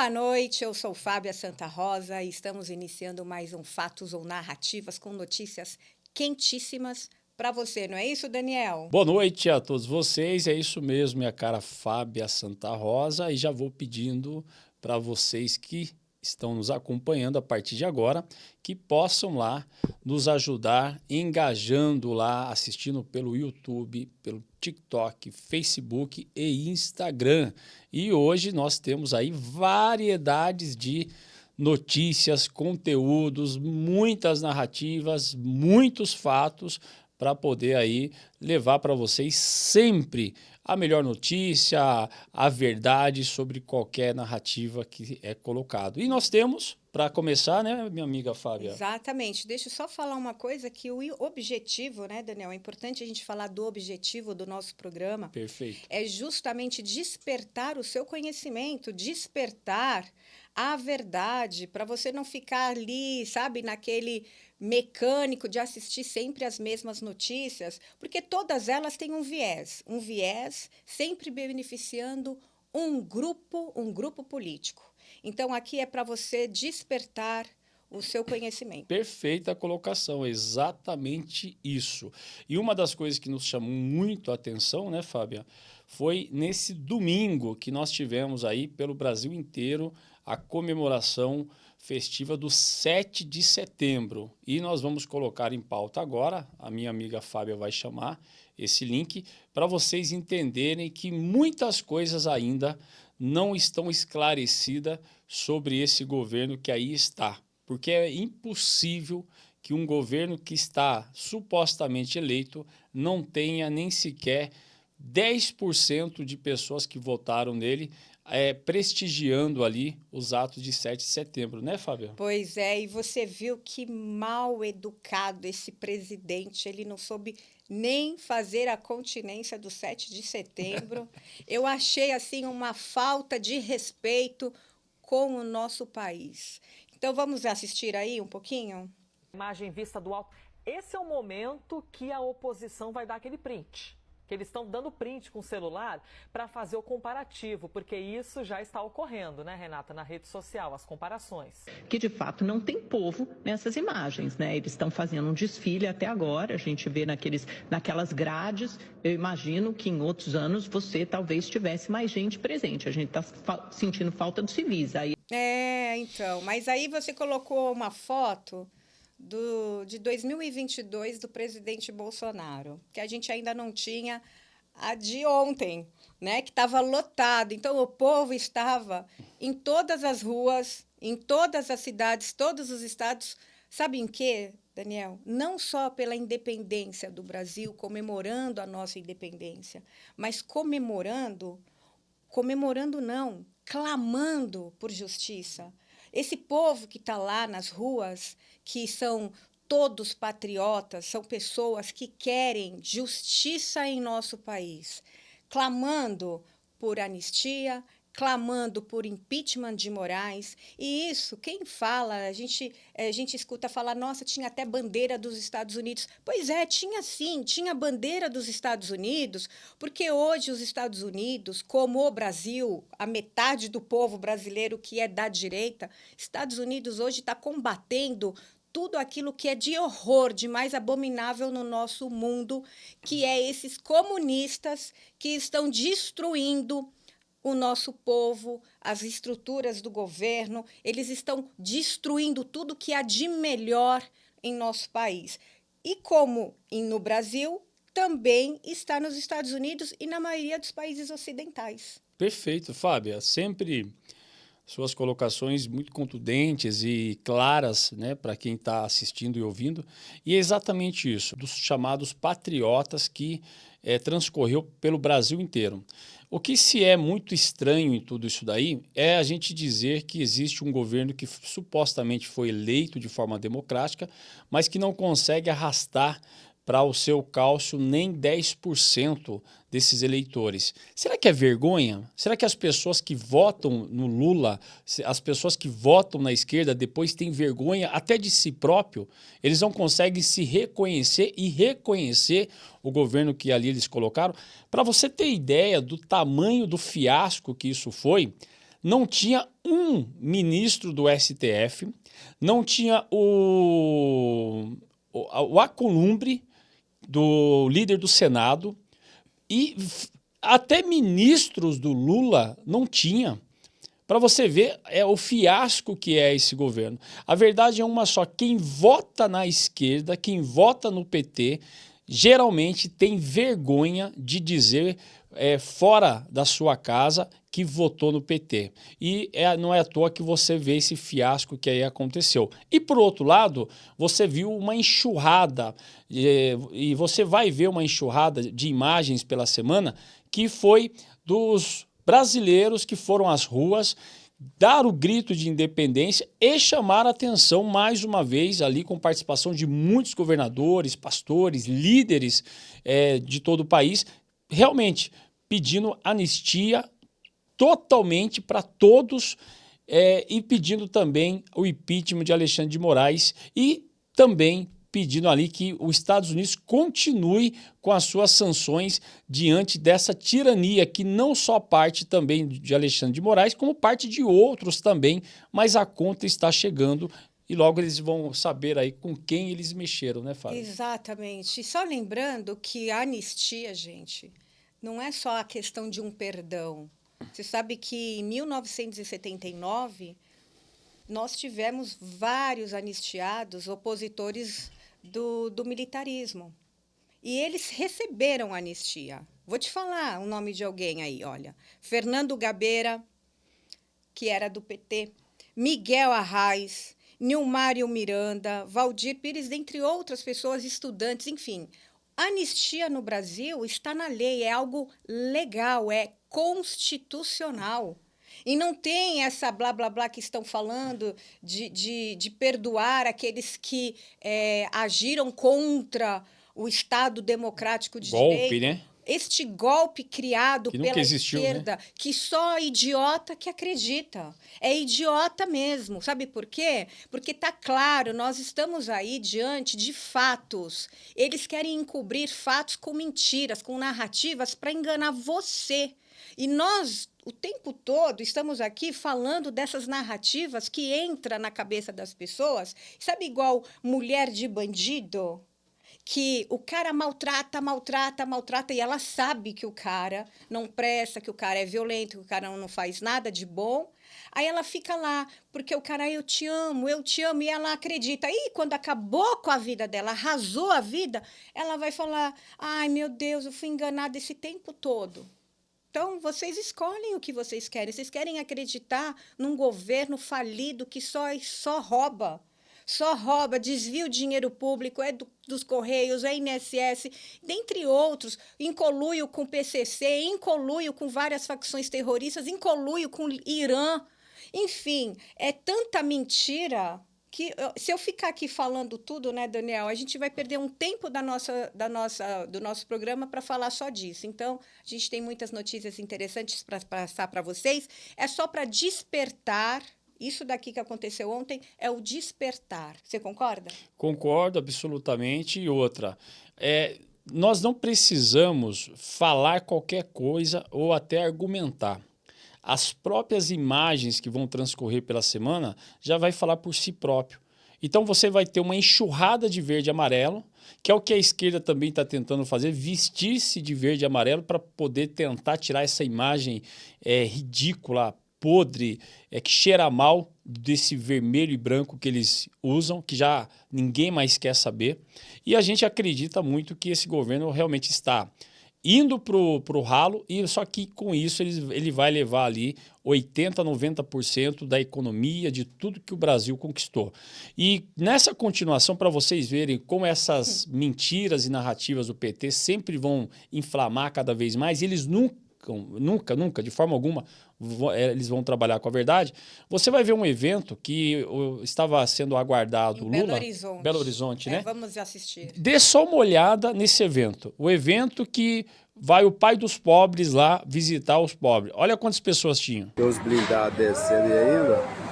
Boa noite, eu sou Fábia Santa Rosa e estamos iniciando mais um Fatos ou Narrativas com notícias quentíssimas para você, não é isso, Daniel? Boa noite a todos vocês, é isso mesmo, minha cara Fábia Santa Rosa, e já vou pedindo para vocês que estão nos acompanhando a partir de agora, que possam lá nos ajudar engajando lá, assistindo pelo YouTube, pelo TikTok, Facebook e Instagram. E hoje nós temos aí variedades de notícias, conteúdos, muitas narrativas, muitos fatos para poder aí levar para vocês sempre a melhor notícia, a verdade sobre qualquer narrativa que é colocado. E nós temos, para começar, né, minha amiga Fábia? Exatamente. Deixa eu só falar uma coisa que o objetivo, né, Daniel? É importante a gente falar do objetivo do nosso programa. Perfeito. É justamente despertar o seu conhecimento, despertar a verdade, para você não ficar ali, sabe, naquele mecânico de assistir sempre as mesmas notícias, porque todas elas têm um viés sempre beneficiando um grupo político. Então aqui é para você despertar o seu conhecimento. Perfeita colocação, exatamente isso. E uma das coisas que nos chamou muito a atenção, né, Fábia, foi nesse domingo que nós tivemos aí pelo Brasil inteiro a comemoração festiva do 7 de setembro. E nós vamos colocar em pauta agora, a minha amiga Fábia vai chamar esse link, para vocês entenderem que muitas coisas ainda não estão esclarecidas sobre esse governo que aí está. Porque é impossível que um governo que está supostamente eleito não tenha nem sequer 10% de pessoas que votaram nele prestigiando ali os atos de 7 de setembro, né, Fábio? Pois é, e você viu que mal educado esse presidente, ele não soube nem fazer a continência do 7 de setembro. Eu achei assim uma falta de respeito com o nosso país. Então vamos assistir aí um pouquinho? Imagem vista do alto. Esse é o momento que a oposição vai dar aquele print. Que eles estão dando print com o celular para fazer o comparativo, porque isso já está ocorrendo, né, Renata, na rede social, as comparações. Que de fato não tem povo nessas imagens, né? Eles estão fazendo um desfile até agora, a gente vê naquelas grades. Eu imagino que em outros anos você talvez tivesse mais gente presente. A gente está sentindo falta dos civis. Aí... Então, mas aí você colocou uma foto de 2022 do presidente Bolsonaro, que a gente ainda não tinha a de ontem, né? Que estava lotado. Então, o povo estava em todas as ruas, em todas as cidades, todos os estados. Sabe em quê, Daniel? Não só pela independência do Brasil, comemorando a nossa independência, mas comemorando não, clamando por justiça. Esse povo que está lá nas ruas, que são todos patriotas, são pessoas que querem justiça em nosso país, clamando por anistia, clamando por impeachment de Moraes. E isso, quem fala, a gente escuta falar, nossa, tinha até bandeira dos Estados Unidos. Pois é, tinha sim, tinha bandeira dos Estados Unidos, porque hoje os Estados Unidos, como o Brasil, a metade do povo brasileiro que é da direita, Estados Unidos hoje está combatendo tudo aquilo que é de horror, de mais abominável no nosso mundo, que é esses comunistas que estão destruindo o nosso povo, as estruturas do governo, eles estão destruindo tudo que há de melhor em nosso país. E como no Brasil, também está nos Estados Unidos e na maioria dos países ocidentais. Perfeito, Fábia. Sempre suas colocações muito contundentes e claras, né, para quem está assistindo e ouvindo. E é exatamente isso, dos chamados patriotas que transcorreu pelo Brasil inteiro. O que se é muito estranho em tudo isso daí é a gente dizer que existe um governo que supostamente foi eleito de forma democrática, mas que não consegue arrastar para o seu cálcio nem 10% desses eleitores. Será que é vergonha? Será que as pessoas que votam no Lula, as pessoas que votam na esquerda, depois têm vergonha até de si próprio? Eles não conseguem se reconhecer e reconhecer o governo que ali eles colocaram? Para você ter ideia do tamanho do fiasco que isso foi, não tinha um ministro do STF, não tinha o Alcolumbre, do líder do Senado, e até ministros do Lula não tinha. Para você ver o fiasco que é esse governo. A verdade é uma só, quem vota na esquerda, quem vota no PT, geralmente tem vergonha de dizer fora da sua casa que votou no PT. E não é à toa que você vê esse fiasco que aí aconteceu. E por outro lado, você viu uma enxurrada, e você vai ver uma enxurrada de imagens pela semana, que foi dos brasileiros que foram às ruas dar o grito de independência e chamar a atenção mais uma vez ali com participação de muitos governadores, pastores, líderes de todo o país, realmente pedindo anistia totalmente para todos e pedindo também o impeachment de Alexandre de Moraes e também pedindo ali que os Estados Unidos continue com as suas sanções diante dessa tirania que não só parte também de Alexandre de Moraes, como parte de outros também, mas a conta está chegando e logo eles vão saber aí com quem eles mexeram, né, Fábio? Exatamente. E só lembrando que a anistia, gente, não é só a questão de um perdão. Você sabe que em 1979 nós tivemos vários anistiados opositores do militarismo. E eles receberam anistia. Vou te falar o nome de alguém aí, olha. Fernando Gabeira, que era do PT, Miguel Arraes, Nilmário Miranda, Valdir Pires, dentre outras pessoas, estudantes, enfim. Anistia no Brasil está na lei, é algo legal, é constitucional. E não tem essa blá, blá, blá que estão falando de perdoar aqueles que agiram contra o Estado democrático de golpe, direito. Né? Este golpe criado pela esquerda, né? que só idiota que acredita. É idiota mesmo. Sabe por quê? Porque está claro, nós estamos aí diante de fatos. Eles querem encobrir fatos com mentiras, com narrativas para enganar você. E nós, o tempo todo, estamos aqui falando dessas narrativas que entram na cabeça das pessoas. Sabe igual mulher de bandido? Que o cara maltrata, e ela sabe que o cara não presta, que o cara é violento, que o cara não faz nada de bom. Aí ela fica lá, porque o cara, eu te amo, e ela acredita. E quando acabou com a vida dela, arrasou a vida, ela vai falar, ai, meu Deus, eu fui enganada esse tempo todo. Então, vocês escolhem o que vocês querem. Vocês querem acreditar num governo falido que só rouba. Só rouba, desvia o dinheiro público, dos Correios, é INSS, dentre outros, em conluio com o PCC, em conluio com várias facções terroristas, em conluio com o Irã. Enfim, é tanta mentira que, se eu ficar aqui falando tudo, né, Daniel, a gente vai perder um tempo do nosso programa para falar só disso. Então, a gente tem muitas notícias interessantes para passar para vocês. É só para despertar. Isso daqui que aconteceu ontem é o despertar. Você concorda? Concordo, absolutamente. E outra, nós não precisamos falar qualquer coisa ou até argumentar. As próprias imagens que vão transcorrer pela semana já vai falar por si próprio. Então você vai ter uma enxurrada de verde e amarelo, que é o que a esquerda também está tentando fazer, vestir-se de verde e amarelo para poder tentar tirar essa imagem ridícula, podre, que cheira mal desse vermelho e branco que eles usam, que já ninguém mais quer saber. E a gente acredita muito que esse governo realmente está indo pro ralo, e só que com isso ele vai levar ali 80%, 90% da economia, de tudo que o Brasil conquistou. E nessa continuação, para vocês verem como essas mentiras e narrativas do PT sempre vão inflamar cada vez mais, eles nunca, de forma alguma, eles vão trabalhar com a verdade. Você vai ver um evento que estava sendo aguardado, em Lula, Belo Horizonte, né? Vamos assistir. Dê só uma olhada nesse evento. O evento que vai o pai dos pobres lá visitar os pobres. Olha quantas pessoas tinham. Tem os blindados descendo ainda.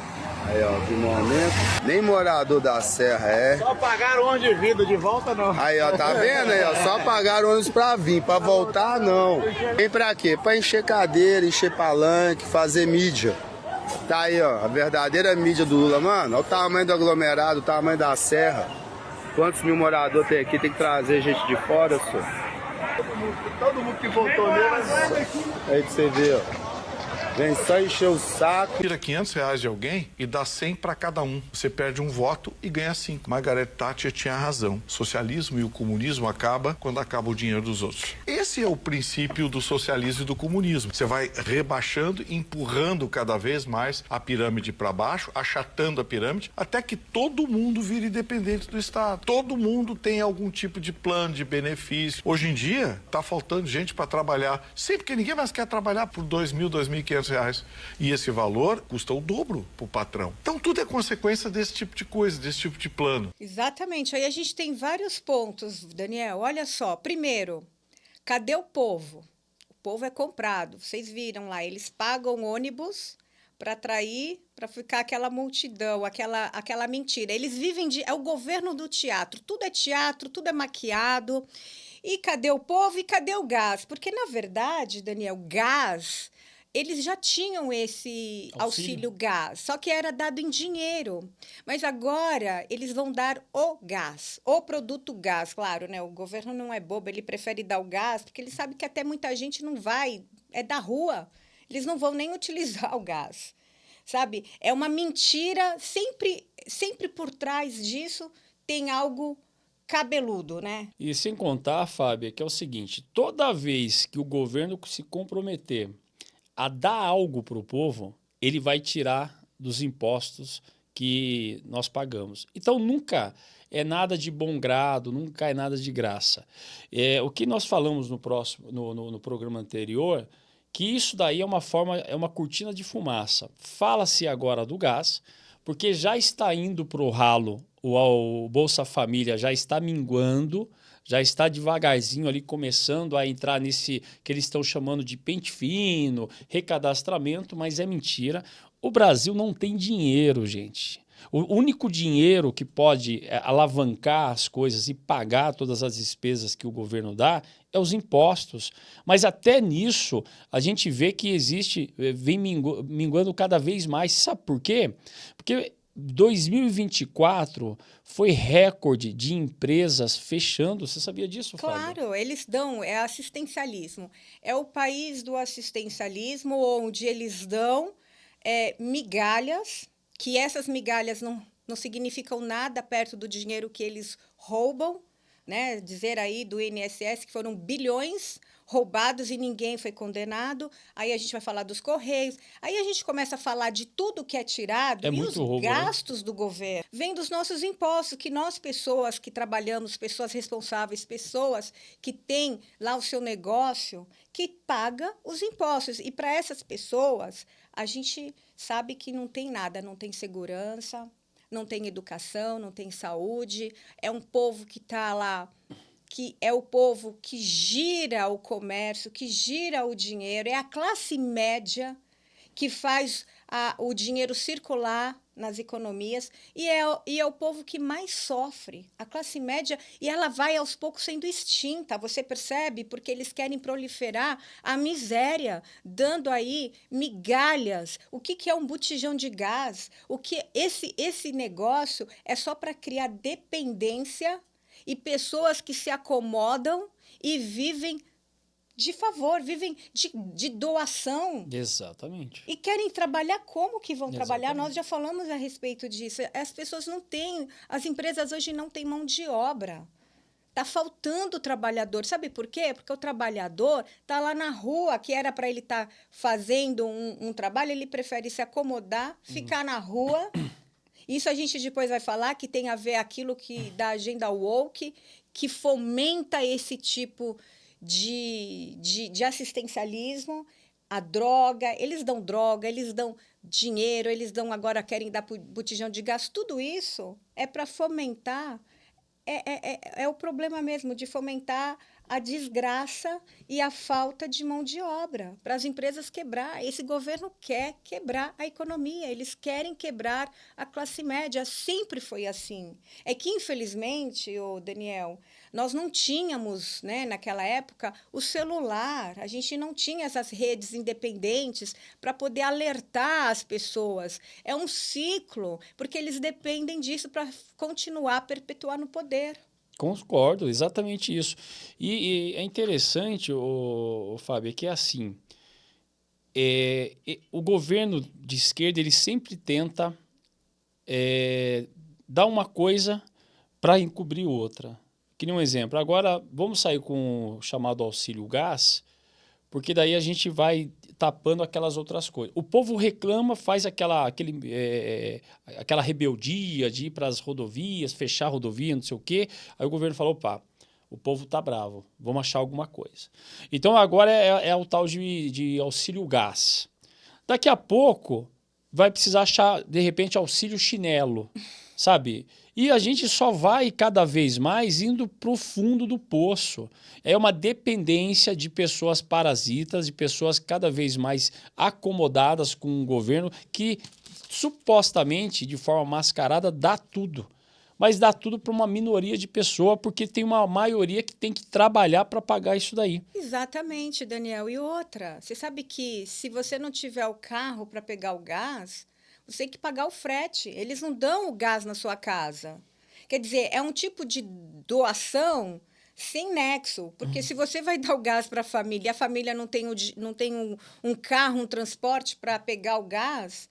Aí, ó, de momento, nem morador da Serra é. Só pagaram ônibus de vida, de volta não. Aí, ó, tá vendo aí, ó? Só pagaram ônibus pra vir, pra voltar não. Vem pra quê? Pra encher cadeira, encher palanque, fazer mídia. Tá aí, ó, a verdadeira mídia do Lula, mano. Olha o tamanho do aglomerado, o tamanho da serra. Quantos mil moradores tem aqui? Tem que trazer gente de fora, senhor. Todo mundo que voltou nele. Aí pra você ver, ó. Vem só encher o saco. Tira R$500 de alguém e dá 100 para cada um. Você perde um voto e ganha 5. Margaret Thatcher tinha razão. O socialismo e o comunismo acaba quando acaba o dinheiro dos outros. Esse é o princípio do socialismo e do comunismo. Você vai rebaixando, empurrando cada vez mais a pirâmide para baixo, achatando a pirâmide, até que todo mundo vire dependente do Estado. Todo mundo tem algum tipo de plano, de benefício. Hoje em dia, está faltando gente para trabalhar. Sim, porque ninguém mais quer trabalhar por R$2.000, R$2.500. E esse valor custa o dobro para o patrão. Então, tudo é consequência desse tipo de coisa, desse tipo de plano. Exatamente. Aí a gente tem vários pontos, Daniel. Olha só. Primeiro, cadê o povo? O povo é comprado. Vocês viram lá, eles pagam ônibus para atrair, para ficar aquela multidão, aquela mentira. Eles vivem é o governo do teatro. Tudo é teatro, tudo é maquiado. E cadê o povo e cadê o gás? Porque, na verdade, Daniel, gás... Eles já tinham esse auxílio gás, só que era dado em dinheiro. Mas agora eles vão dar o gás, o produto gás. Claro, né? O governo não é bobo, ele prefere dar o gás, porque ele sabe que até muita gente não vai, é da rua. Eles não vão nem utilizar o gás, sabe? É uma mentira, sempre por trás disso tem algo cabeludo, né? E sem contar, Fábia, que é o seguinte, toda vez que o governo se comprometer a dar algo para o povo, ele vai tirar dos impostos que nós pagamos. Então, nunca é nada de bom grado, nunca é nada de graça. O que nós falamos no programa anterior, que isso daí é uma cortina de fumaça. Fala-se agora do gás, porque já está indo para o ralo, o Bolsa Família já está minguando, já está devagarzinho ali começando a entrar nesse que eles estão chamando de pente fino, recadastramento, mas é mentira. O Brasil não tem dinheiro, gente. O único dinheiro que pode alavancar as coisas e pagar todas as despesas que o governo dá é os impostos. Mas até nisso a gente vê que vem minguando cada vez mais. Sabe por quê? Porque 2024 foi recorde de empresas fechando. Você sabia disso, Fábio? Claro, eles dão, é assistencialismo. É o país do assistencialismo, onde eles dão migalhas, que essas migalhas não significam nada perto do dinheiro que eles roubam, né? Dizer aí do INSS que foram bilhões roubados e ninguém foi condenado. Aí a gente vai falar dos Correios. Aí a gente começa a falar de tudo que é tirado e os roubo, gastos, né? do governo. Vem dos nossos impostos, que nós, pessoas que trabalhamos, pessoas responsáveis, pessoas que têm lá o seu negócio, que paga os impostos. E para essas pessoas, a gente sabe que não tem nada, não tem segurança, não tem educação, não tem saúde. É um povo que está lá, que é o povo que gira o comércio, que gira o dinheiro, é a classe média que faz o dinheiro circular nas economias e é o povo que mais sofre, a classe média, e ela vai aos poucos sendo extinta, você percebe? Porque eles querem proliferar a miséria, dando aí migalhas. O que é um botijão de gás? O que esse negócio é só para criar dependência e pessoas que se acomodam e vivem de favor, vivem de doação. Exatamente. E querem trabalhar como que vão Exatamente. trabalhar? Nós já falamos a respeito disso. As pessoas não têm, as empresas hoje não têm mão de obra. Está faltando trabalhador. Sabe por quê? Porque o trabalhador está lá na rua, que era para ele estar fazendo um trabalho, ele prefere se acomodar, ficar na rua. Isso a gente depois vai falar, que tem a ver aquilo que da agenda woke, que fomenta esse tipo de assistencialismo, a droga, eles dão dinheiro, agora querem dar botijão de gás, tudo isso é para fomentar, é o problema mesmo, de fomentar a desgraça e a falta de mão de obra para as empresas quebrar. Esse governo quer quebrar a economia, eles querem quebrar a classe média, sempre foi assim. É que, infelizmente, Daniel, Nós não tínhamos, né, naquela época, o celular, a gente não tinha essas redes independentes para poder alertar as pessoas. É um ciclo, porque eles dependem disso para continuar a perpetuar no poder. Concordo, exatamente isso. E é interessante, Fábio, que é assim, o governo de esquerda ele sempre tenta dar uma coisa para encobrir outra. Que nem um exemplo, agora vamos sair com o chamado auxílio gás, porque daí a gente vai tapando aquelas outras coisas. O povo reclama, faz aquela rebeldia de ir para as rodovias, fechar a rodovia, não sei o quê. Aí o governo falou, opa, o povo tá bravo, vamos achar alguma coisa. Então agora é o tal de auxílio gás. Daqui a pouco vai precisar achar, de repente, auxílio chinelo, sabe? E a gente só vai cada vez mais indo para o fundo do poço. É uma dependência de pessoas parasitas, de pessoas cada vez mais acomodadas com o governo que supostamente, de forma mascarada, dá tudo. Mas dá tudo para uma minoria de pessoas, porque tem uma maioria que tem que trabalhar para pagar isso daí. Exatamente, Daniel. E outra, você sabe que se você não tiver o carro para pegar o gás, você tem que pagar o frete. Eles não dão o gás na sua casa. Quer dizer, é um tipo de doação sem nexo. Porque se você vai dar o gás para a família não tem, um carro, um transporte para pegar o gás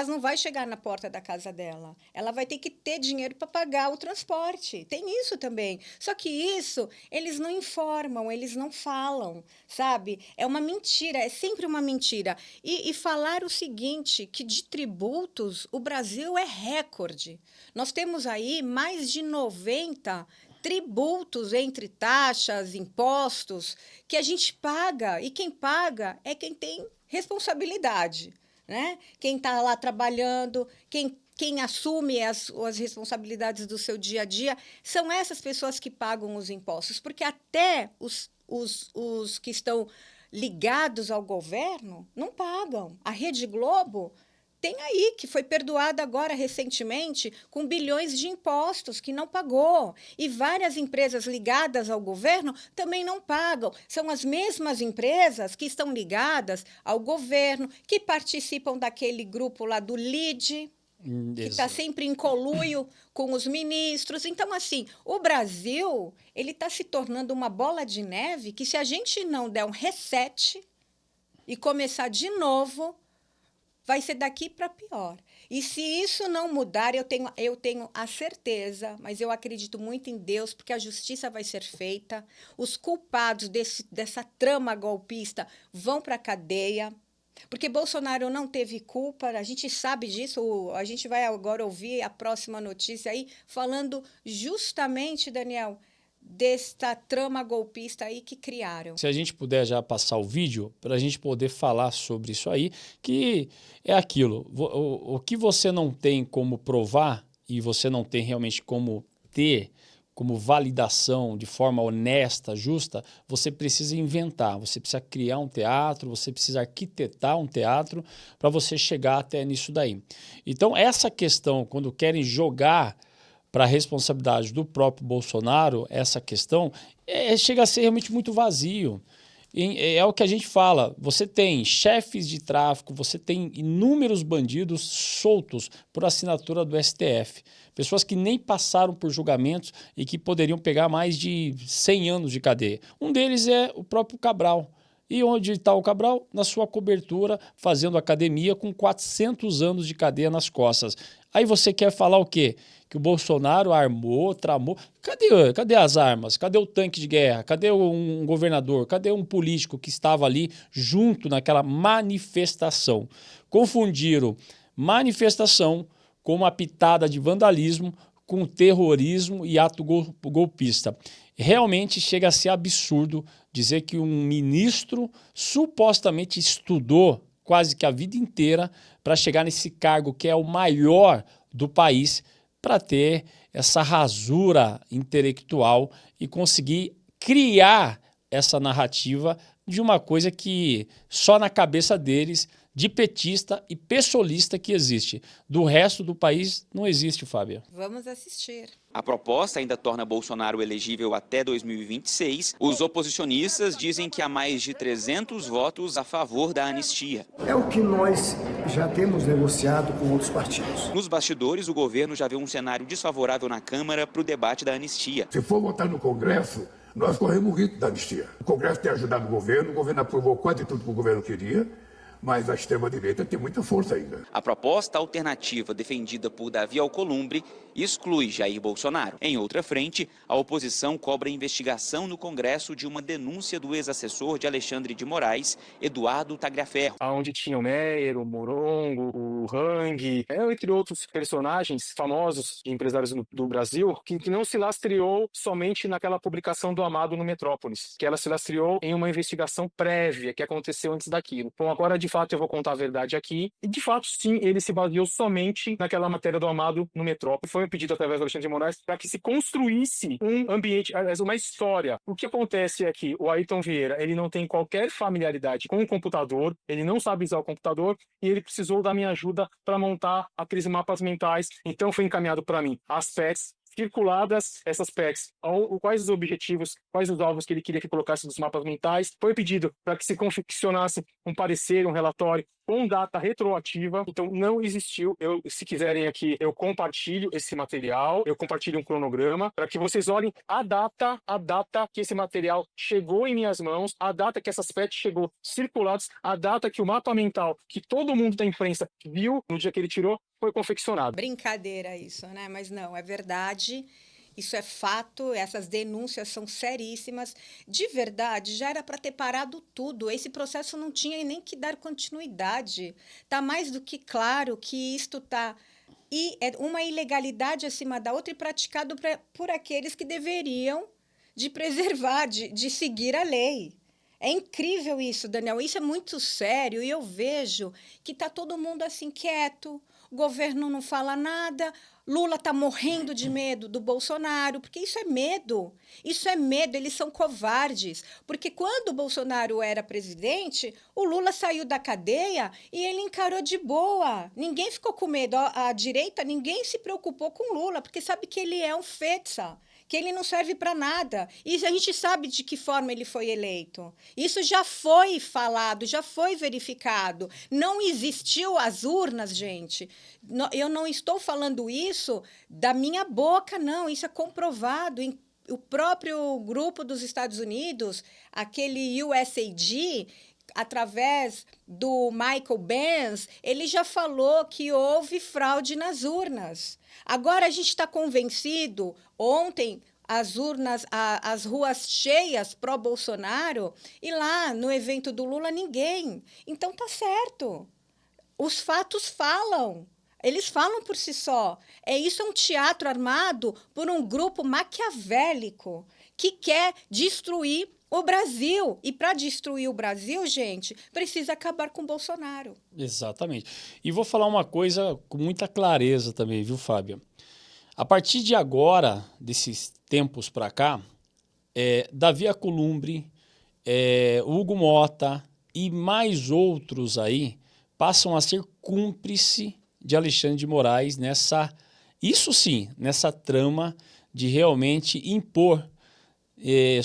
não vai chegar na porta da casa dela. Ela vai ter que ter dinheiro para pagar o transporte. Tem isso também. Só que isso, eles não informam, eles não falam, sabe? É uma mentira, é sempre uma mentira. E falar o seguinte, que de tributos, o Brasil é recorde. Nós temos aí mais de 90 tributos entre taxas, impostos, que a gente paga. E quem paga é quem tem responsabilidade, né? Quem está lá trabalhando, quem assume as responsabilidades do seu dia a dia, são essas pessoas que pagam os impostos. Porque até os que estão ligados ao governo não pagam. A Rede Globo tem aí, que foi perdoada agora recentemente com bilhões de impostos que não pagou. E várias empresas ligadas ao governo também não pagam. São as mesmas empresas que estão ligadas ao governo, que participam daquele grupo lá do LIDE, que está sempre em conluio com os ministros. Então, assim, o Brasil ele está se tornando uma bola de neve que, se a gente não der um reset e começar de novo, vai ser daqui para pior. E se isso não mudar, eu tenho a certeza, mas eu acredito muito em Deus, porque a justiça vai ser feita, os culpados dessa trama golpista vão para a cadeia, porque Bolsonaro não teve culpa, a gente sabe disso, a gente vai agora ouvir a próxima notícia aí, falando justamente, Daniel, desta trama golpista aí que criaram. Se a gente puder já passar o vídeo para a gente poder falar sobre isso aí, que é aquilo, o que você não tem como provar e você não tem realmente como ter como validação de forma honesta, justa, você precisa inventar, você precisa criar um teatro, você precisa arquitetar um teatro para você chegar até nisso daí. Então essa questão, quando querem jogar para a responsabilidade do próprio Bolsonaro, essa questão, chega a ser realmente muito vazio. É o que a gente fala, você tem chefes de tráfico, você tem inúmeros bandidos soltos por assinatura do STF. Pessoas que nem passaram por julgamentos e que poderiam pegar mais de 100 anos de cadeia. Um deles é o próprio Cabral. E onde está o Cabral? Na sua cobertura, fazendo academia com 400 anos de cadeia nas costas. Aí você quer falar o quê? Que o Bolsonaro armou, tramou. Cadê as armas? Cadê o tanque de guerra? Cadê um governador? Cadê um político que estava ali junto naquela manifestação? Confundiram manifestação com uma pitada de vandalismo, com terrorismo e ato golpista. Realmente chega a ser absurdo dizer que um ministro supostamente estudou quase que a vida inteira para chegar nesse cargo que é o maior do país, para ter essa rasura intelectual e conseguir criar essa narrativa de uma coisa que só na cabeça deles de petista e pessoalista que existe. Do resto do país não existe, Fábia. Vamos assistir. A proposta ainda torna Bolsonaro elegível até 2026. Os oposicionistas dizem que há mais de 300 votos a favor da anistia. É o que nós já temos negociado com outros partidos. Nos bastidores, o governo já vê um cenário desfavorável na Câmara para o debate da anistia. Se for votar no Congresso, nós corremos o risco da anistia. O Congresso tem ajudado o governo aprovou quase tudo que o governo queria, mas a extrema-direita tem muita força ainda. A proposta alternativa defendida por Davi Alcolumbre exclui Jair Bolsonaro. Em outra frente, a oposição cobra investigação no Congresso de uma denúncia do ex-assessor de Alexandre de Moraes, Eduardo Tagliaferro. Onde tinha o Meyer, o Morongo, o Hang, entre outros personagens famosos e empresários do Brasil, que não se lastreou somente naquela publicação do Amado no Metrópolis, que ela se lastreou em uma investigação prévia que aconteceu antes daquilo. Bom, agora de fato eu vou contar a verdade aqui, e de fato sim, ele se baseou somente naquela matéria do Amado no Metrópolis. Foi um pedido através do Alexandre de Moraes para que se construísse um ambiente, uma história. O que acontece é que o Ayrton Vieira, ele não tem qualquer familiaridade com o computador, ele não sabe usar o computador e ele precisou da minha ajuda para montar aqueles mapas mentais. Então foi encaminhado para mim as PECs, circuladas essas PECs, quais os objetivos, quais os alvos que ele queria que colocasse nos mapas mentais. Foi pedido para que se confeccionasse um parecer, um relatório com data retroativa. Então não existiu. Se quiserem aqui, eu compartilho esse material, eu compartilho um cronograma para que vocês olhem a data que esse material chegou em minhas mãos, a data que essas PECs chegou circuladas, a data que o mapa mental que todo mundo da imprensa viu no dia que ele tirou foi confeccionado. Brincadeira isso, né? Mas não, é verdade. Isso é fato, essas denúncias são seríssimas. De verdade, já era para ter parado tudo. Esse processo não tinha nem que dar continuidade. Está mais do que claro que isto está... E é uma ilegalidade acima da outra e praticado por aqueles que deveriam de preservar, de seguir a lei. É incrível isso, Daniel. Isso é muito sério e eu vejo que está todo mundo assim quieto. O governo não fala nada, Lula está morrendo de medo do Bolsonaro, porque isso é medo, eles são covardes, porque quando o Bolsonaro era presidente, o Lula saiu da cadeia e ele encarou de boa, ninguém ficou com medo, a direita, ninguém se preocupou com Lula, porque sabe que ele é um fetza, que ele não serve para nada. E a gente sabe de que forma ele foi eleito. Isso já foi falado, já foi verificado. Não existiu as urnas, gente. Eu não estou falando isso da minha boca, não. Isso é comprovado. O próprio grupo dos Estados Unidos, aquele USAID, através do Michael Benz, ele já falou que houve fraude nas urnas. Agora a gente está convencido, ontem as urnas, as ruas cheias pró-Bolsonaro, e lá no evento do Lula ninguém. Então tá certo. Os fatos falam. Eles falam por si só. Isso é um teatro armado por um grupo maquiavélico que quer destruir o Brasil. E para destruir o Brasil, gente, precisa acabar com o Bolsonaro. Exatamente. E vou falar uma coisa com muita clareza também, viu, Fábia? A partir de agora, desses tempos para cá, Davi Alcolumbre, Hugo Mota e mais outros aí passam a ser cúmplice de Alexandre de Moraes nessa trama de realmente impor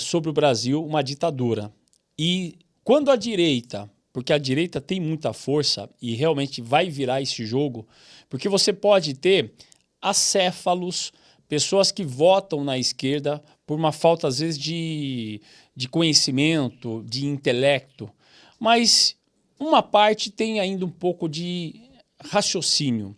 sobre o Brasil uma ditadura. E quando a direita, porque a direita tem muita força e realmente vai virar esse jogo, porque você pode ter acéfalos, pessoas que votam na esquerda por uma falta, às vezes, de conhecimento, de intelecto, mas uma parte tem ainda um pouco de raciocínio.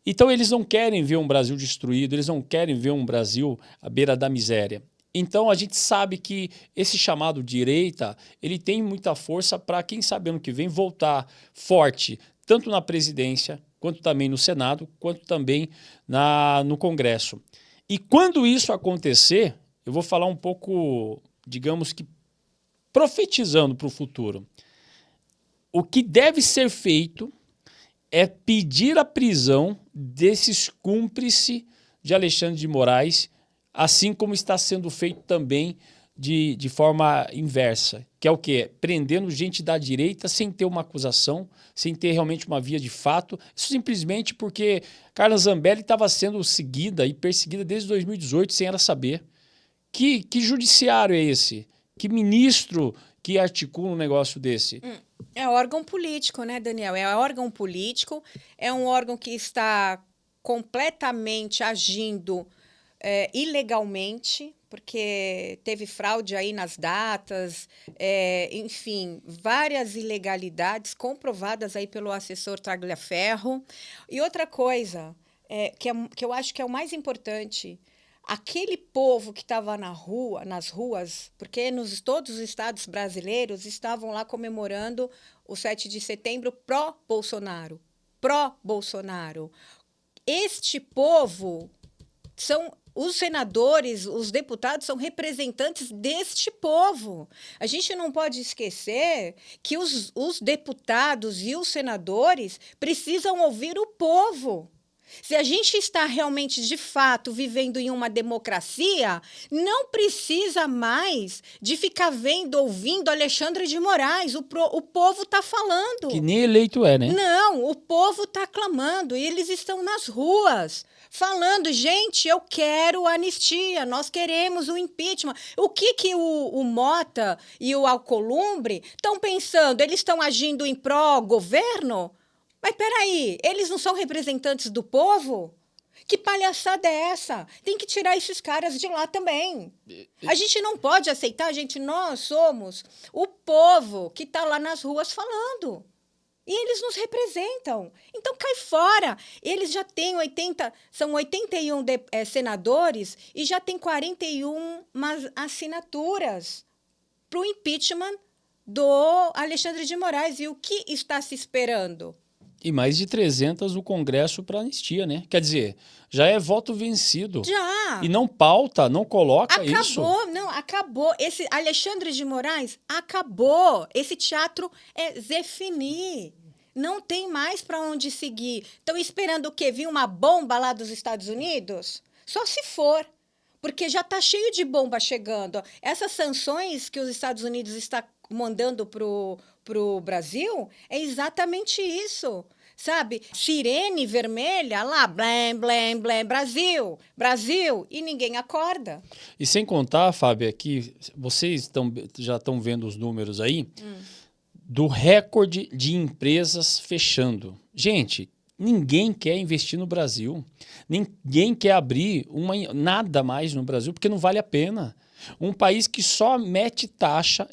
Então, eles não querem ver um Brasil destruído, eles não querem ver um Brasil à beira da miséria. Então, a gente sabe que esse chamado direita, ele tem muita força para, quem sabe, ano que vem, voltar forte, tanto na presidência, quanto também no Senado, quanto também no Congresso. E quando isso acontecer, eu vou falar um pouco, digamos que, profetizando para o futuro. O que deve ser feito é pedir a prisão desses cúmplices de Alexandre de Moraes, assim como está sendo feito também de forma inversa, que é o quê? Prendendo gente da direita sem ter uma acusação, sem ter realmente uma via de fato, simplesmente porque Carla Zambelli estava sendo seguida e perseguida desde 2018 sem ela saber. Que judiciário é esse? Que ministro que articula um negócio desse? É órgão político, né, Daniel? É órgão político, é um órgão que está completamente agindo ilegalmente, porque teve fraude aí nas datas, enfim, várias ilegalidades comprovadas aí pelo assessor Tagliaferro. E outra coisa, que eu acho que é o mais importante, aquele povo que estava nas ruas, porque todos os estados brasileiros estavam lá comemorando o 7 de setembro pró-Bolsonaro. Pró-Bolsonaro. Este povo são os senadores, os deputados são representantes deste povo. A gente não pode esquecer que os deputados e os senadores precisam ouvir o povo. Se a gente está realmente, de fato, vivendo em uma democracia, não precisa mais de ficar ouvindo Alexandre de Moraes. O povo está falando. Que nem eleito é, né? Não, o povo está clamando e eles estão nas ruas falando, gente, eu quero anistia, nós queremos o impeachment. O que o Mota e o Alcolumbre estão pensando? Eles estão agindo em pró-governo? Mas peraí, eles não são representantes do povo? Que palhaçada é essa? Tem que tirar esses caras de lá também. A gente não pode aceitar, gente, nós somos o povo que está lá nas ruas falando. E eles nos representam. Então, cai fora. Eles já têm 81 senadores e já têm 41 assinaturas para o impeachment do Alexandre de Moraes. E o que está se esperando? E mais de 300 o Congresso para anistia, né? Quer dizer, já é voto vencido. Já. E não pauta, não coloca isso. Acabou. Esse Alexandre de Moraes acabou. Esse teatro é Zefini. Não tem mais para onde seguir. Estão esperando o quê? Vir uma bomba lá dos Estados Unidos? Só se for. Porque já está cheio de bomba chegando. Essas sanções que os Estados Unidos está mandando para o Brasil é exatamente isso. Sabe? Sirene vermelha lá, blém, blém, blém, Brasil, Brasil, e ninguém acorda. E sem contar, Fábia, que vocês já estão vendo os números aí, do recorde de empresas fechando. Gente, ninguém quer investir no Brasil. Ninguém quer abrir nada mais no Brasil, porque não vale a pena. Um país que só mete taxa,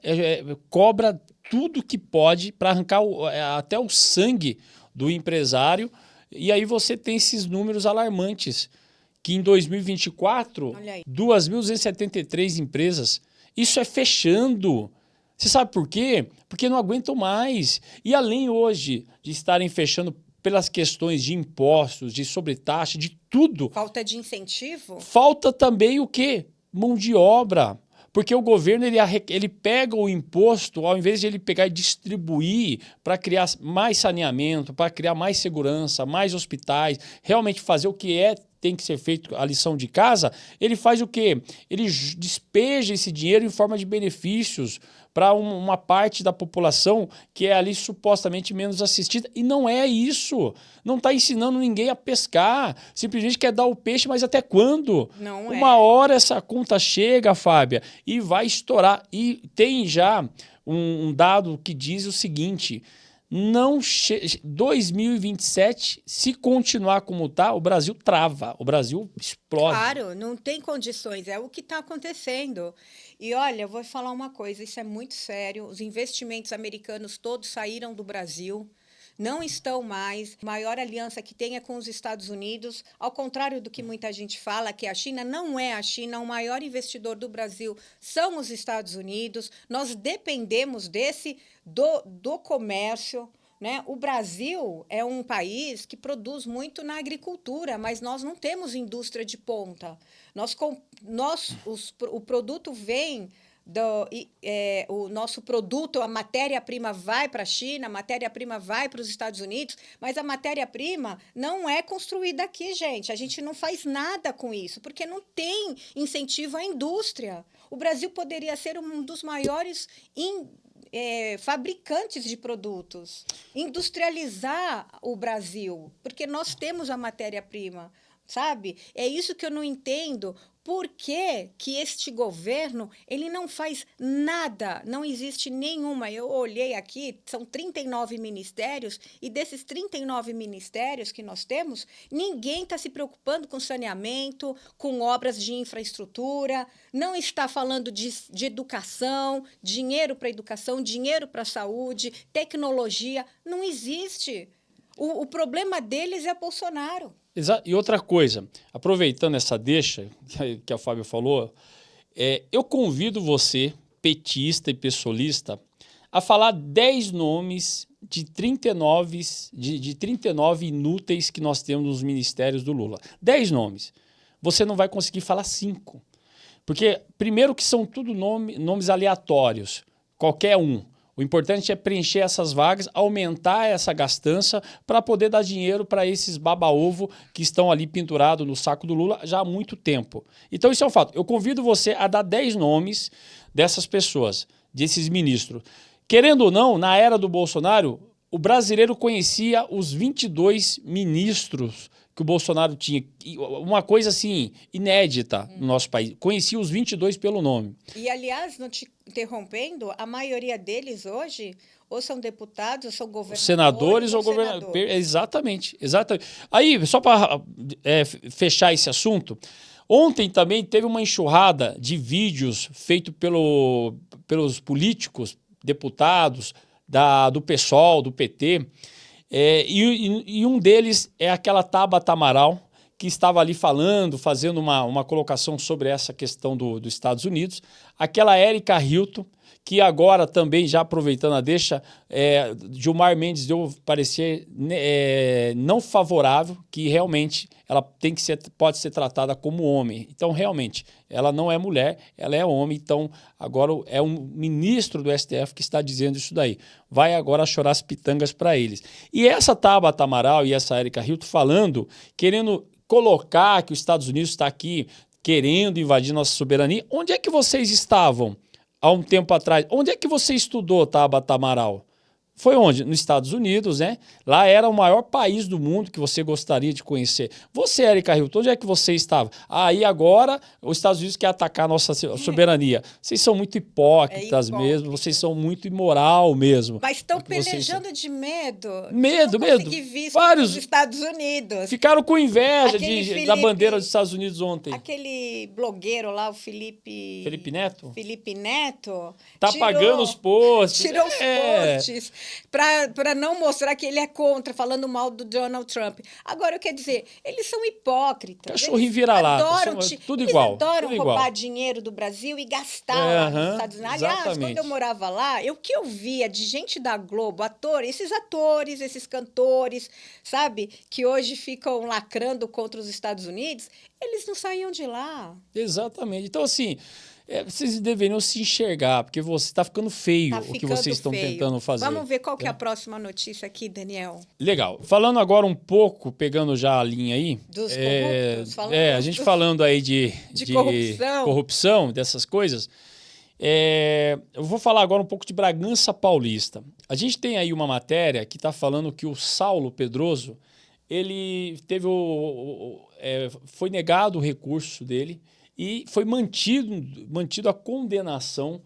cobra tudo que pode para arrancar até o sangue do empresário. E aí você tem esses números alarmantes, que em 2024, 2.273 empresas. Isso é fechando. Você sabe por quê? Porque não aguentam mais. E além hoje de estarem fechando pelas questões de impostos, de sobretaxa, de tudo. Falta de incentivo? Falta também o quê? Mão de obra. Porque o governo ele pega o imposto, ao invés de ele pegar e distribuir para criar mais saneamento, para criar mais segurança, mais hospitais, realmente fazer o que tem que ser feito, a lição de casa, ele faz o quê? Ele despeja esse dinheiro em forma de benefícios para uma parte da população que é ali supostamente menos assistida. E não é isso. Não está ensinando ninguém a pescar. Simplesmente quer dar o peixe, mas até quando? Não Uma hora essa conta chega, Fábia, e vai estourar. E tem já um dado que diz o seguinte: 2027, se continuar como está, o Brasil trava, o Brasil explode. Claro, não tem condições, é o que está acontecendo. E olha, eu vou falar uma coisa, isso é muito sério, os investimentos americanos todos saíram do Brasil, não estão mais, a maior aliança que tem é com os Estados Unidos, ao contrário do que muita gente fala, que a China não é a China, o maior investidor do Brasil são os Estados Unidos, nós dependemos do comércio, né? O Brasil é um país que produz muito na agricultura, mas nós não temos indústria de ponta. O produto vem o nosso produto, a matéria-prima vai para a China, a matéria-prima vai para os Estados Unidos, mas a matéria-prima não é construída aqui, gente. A gente não faz nada com isso, porque não tem incentivo à indústria. O Brasil poderia ser um dos maiores fabricantes de produtos, industrializar o Brasil, porque nós temos a matéria-prima, sabe? É isso que eu não entendo. Por que que este governo ele não faz nada? Não existe nenhuma. Eu olhei aqui, são 39 ministérios, e desses 39 ministérios que nós temos, ninguém está se preocupando com saneamento, com obras de infraestrutura, não está falando de educação, dinheiro para educação, dinheiro para saúde, tecnologia. Não existe. O problema deles é Bolsonaro. E outra coisa, aproveitando essa deixa que a Fábio falou, eu convido você, petista e pessoalista, a falar 10 nomes de 39 inúteis que nós temos nos ministérios do Lula. 10 nomes. Você não vai conseguir falar 5. Porque, primeiro, que são tudo nomes aleatórios, qualquer um. O importante é preencher essas vagas, aumentar essa gastança para poder dar dinheiro para esses baba-ovo que estão ali pendurados no saco do Lula já há muito tempo. Então isso é um fato. Eu convido você a dar 10 nomes dessas pessoas, desses ministros. Querendo ou não, na era do Bolsonaro, o brasileiro conhecia os 22 ministros que o Bolsonaro tinha. Uma coisa assim, inédita no nosso país. Conhecia os 22 pelo nome. E, aliás, não te interrompendo, a maioria deles hoje ou são deputados, ou são governadores. Senadores ou governadores. Exatamente. Aí, só para fechar esse assunto, ontem também teve uma enxurrada de vídeos feitos pelos políticos, deputados, do PSOL, do PT, e um deles é aquela Tabata Amaral, que estava ali fazendo uma colocação sobre essa questão dos Estados Unidos. Aquela Érica Hilton, que agora também, já aproveitando a deixa, Gilmar Mendes deu parecer não favorável, que realmente ela pode ser tratada como homem. Então, realmente, ela não é mulher, ela é homem. Então, agora é um ministro do STF que está dizendo isso daí. Vai agora chorar as pitangas para eles. E essa Tabata Amaral e essa Érica Hilton querendo colocar que os Estados Unidos está aqui querendo invadir nossa soberania. Onde é que vocês estavam há um tempo atrás? Onde é que você estudou, Tabata Amaral? Foi onde? Nos Estados Unidos, né? Lá era o maior país do mundo que você gostaria de conhecer. Você, Érica Hilton, onde é que você estava? Aí agora os Estados Unidos querem atacar a nossa soberania. Vocês são muito hipócritas mesmo, vocês são muito imoral mesmo. Mas estão pelejando de medo. Medo. Vários nos Estados Unidos. Ficaram com inveja da bandeira dos Estados Unidos ontem. Aquele blogueiro lá, o Felipe Neto? Felipe Neto. Tá pagando os posts. Tirou os posts. Para não mostrar que ele é contra, falando mal do Donald Trump. Agora, eu quero dizer, eles são hipócritas. Cachorrinho vira-lata, tudo igual. Eles adoram tudo roubar igual. dinheiro do Brasil e gastar lá nos Estados Unidos. Aliás, quando eu morava lá, o que eu via de gente da Globo, esses atores, esses cantores, sabe, que hoje ficam lacrando contra os Estados Unidos, eles não saíam de lá. Exatamente. Então, assim, vocês deveriam se enxergar, porque você está ficando feio o que vocês estão tentando fazer. Vamos ver qual que é a próxima notícia aqui, Daniel. Legal. Falando agora um pouco, pegando já a linha aí. Dos corruptos. A gente falando aí de corrupção, dessas coisas. Eu vou falar agora um pouco de Bragança Paulista. A gente tem aí uma matéria que está falando que o Saulo Pedroso, ele teve foi negado o recurso dele, e foi mantido a condenação